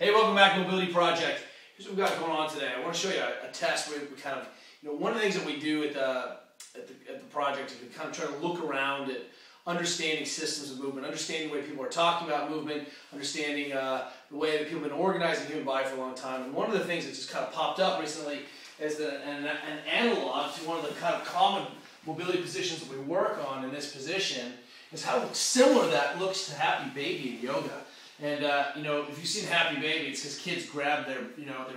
Hey, welcome back to Mobility Project. Here's what we've got going on today. I want to show you a test where we kind of, one of the things that we do at the project is we kind of try to look around at understanding systems of movement, understanding the way people are talking about movement, understanding the way that people have been organizing the human body for a long time. And one of the things that just kind of popped up recently is an analog to one of the kind of common mobility positions that we work on in this position is how similar that looks to Happy Baby in yoga. And if you've seen Happy Baby, it's because kids grab their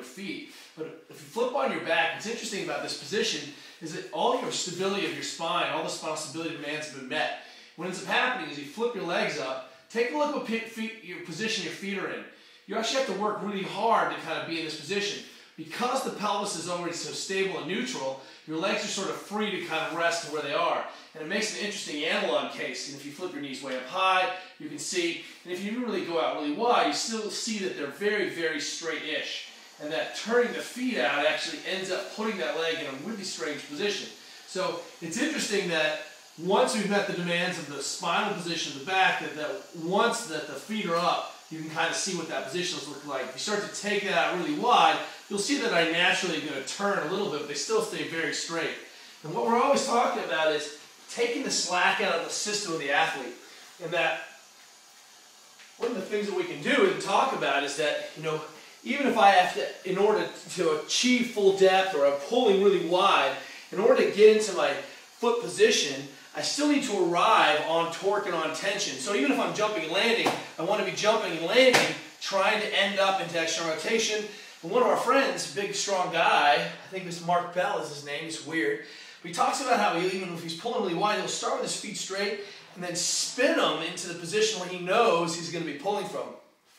feet. But if you flip on your back, what's interesting about this position is that all your stability of your spine, all the spinal stability demands have been met. What ends up happening is you flip your legs up, take a look at what position your feet are in. You actually have to work really hard to kind of be in this position. Because the pelvis is already so stable and neutral, your legs are sort of free to kind of rest where they are. And it makes an interesting analog case. And if you flip your knees way up high, you can see, and if you really go out really wide, you still see that they're very, very straight-ish. And that turning the feet out actually ends up putting that leg in a really strange position. So it's interesting that once we've met the demands of the spinal position of the back, that once that the feet are up, you can kind of see what that position is looking like. If you start to take that out really wide, you'll see that I naturally am going to turn a little bit, but they still stay very straight. And what we're always talking about is taking the slack out of the system of the athlete. And that one of the things that we can do and talk about is that, even if I have to, in order to achieve full depth or I'm pulling really wide, in order to get into my foot position, I still need to arrive on torque and on tension. So even if I'm jumping and landing, I want to be jumping and landing, trying to end up into external rotation. And one of our friends, big strong guy, I think this Mark Bell is his name, it's weird, but he talks about how even if he's pulling really wide, he'll start with his feet straight and then spin them into the position where he knows he's going to be pulling from.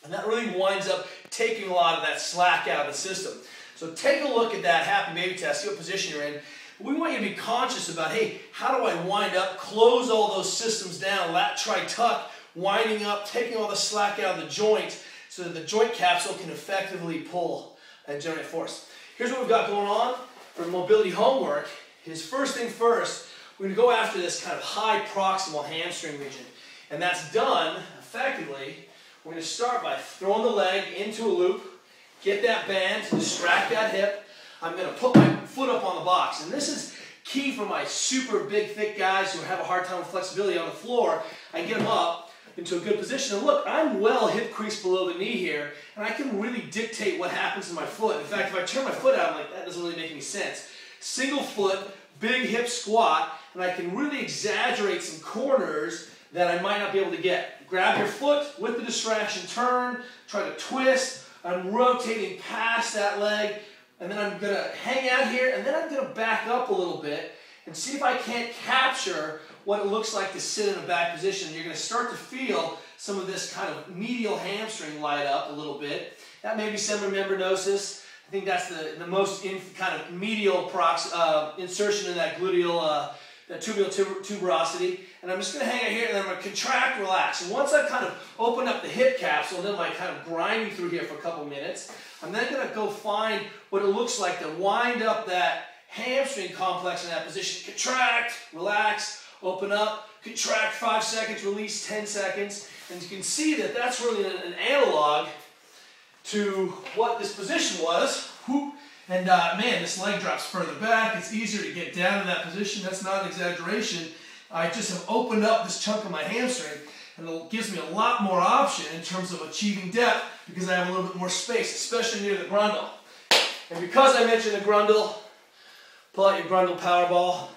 And that really winds up taking a lot of that slack out of the system. So take a look at that Happy Baby test, see what position you're in. We want you to be conscious about, hey, how do I wind up, close all those systems down, lat, tri, tuck, winding up, taking all the slack out of the joint so that the joint capsule can effectively pull and generate force. Here's what we've got going on for mobility homework. Is first thing first, we're going to go after this kind of high proximal hamstring region. And that's done effectively. We're going to start by throwing the leg into a loop, get that band to distract that hip. I'm going to put my foot up on the box. And this is key for my super big, thick guys who have a hard time with flexibility on the floor. I can get them up into a good position. And look, I'm well hip crease below the knee here, and I can really dictate what happens to my foot. In fact, if I turn my foot out, I'm like, that doesn't really make any sense. Single foot, big hip squat, and I can really exaggerate some corners that I might not be able to get. Grab your foot with the distraction, turn, try to twist. I'm rotating past that leg. And then I'm going to hang out here, and then I'm going to back up a little bit and see if I can't capture what it looks like to sit in a back position. You're going to start to feel some of this kind of medial hamstring light up a little bit. That may be semimembranosus. I think that's the most kind of medial insertion in that gluteal, that tubular tuberosity. And I'm just going to hang out here, and then I'm going to contract, relax. And once I've kind of opened up the hip capsule, and then I'm kind of grinding through here for a couple minutes, I'm then going to go find what it looks like to wind up that hamstring complex in that position. Contract, relax, open up, contract 5 seconds, release 10 seconds. And you can see that that's really an analog to what this position was. And man, this leg drops further back. It's easier to get down in that position. That's not an exaggeration. I just have opened up this chunk of my hamstring, and it gives me a lot more option in terms of achieving depth because I have a little bit more space, especially near the grundle. And because I mentioned the grundle, pull out your grundle power ball.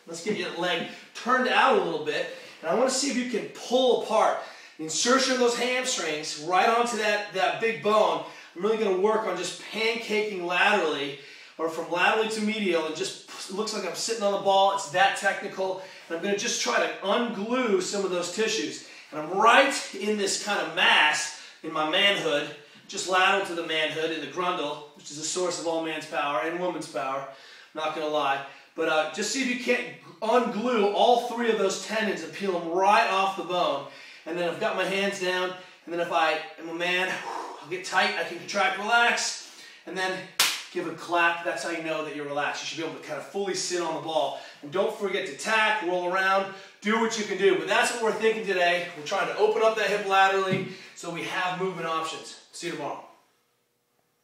Let's get your leg turned out a little bit, and I want to see if you can pull apart the insertion of those hamstrings right onto that big bone. I'm really going to work on just pancaking laterally, or from laterally to medial, and just looks like I'm sitting on the ball. It's that technical. And I'm going to just try to unglue some of those tissues. And I'm right in this kind of mass in my manhood, just lateral to the manhood in the grundle, which is the source of all man's power and woman's power. I'm not going to lie. But just see if you can't unglue all three of those tendons and peel them right off the bone. And then I've got my hands down. And then if I am a man, I'll get tight. I can contract, relax. And then give a clap. That's how you know that you're relaxed. You should be able to kind of fully sit on the ball. And don't forget to tack, roll around, do what you can do. But that's what we're thinking today. We're trying to open up that hip laterally so we have movement options. See you tomorrow.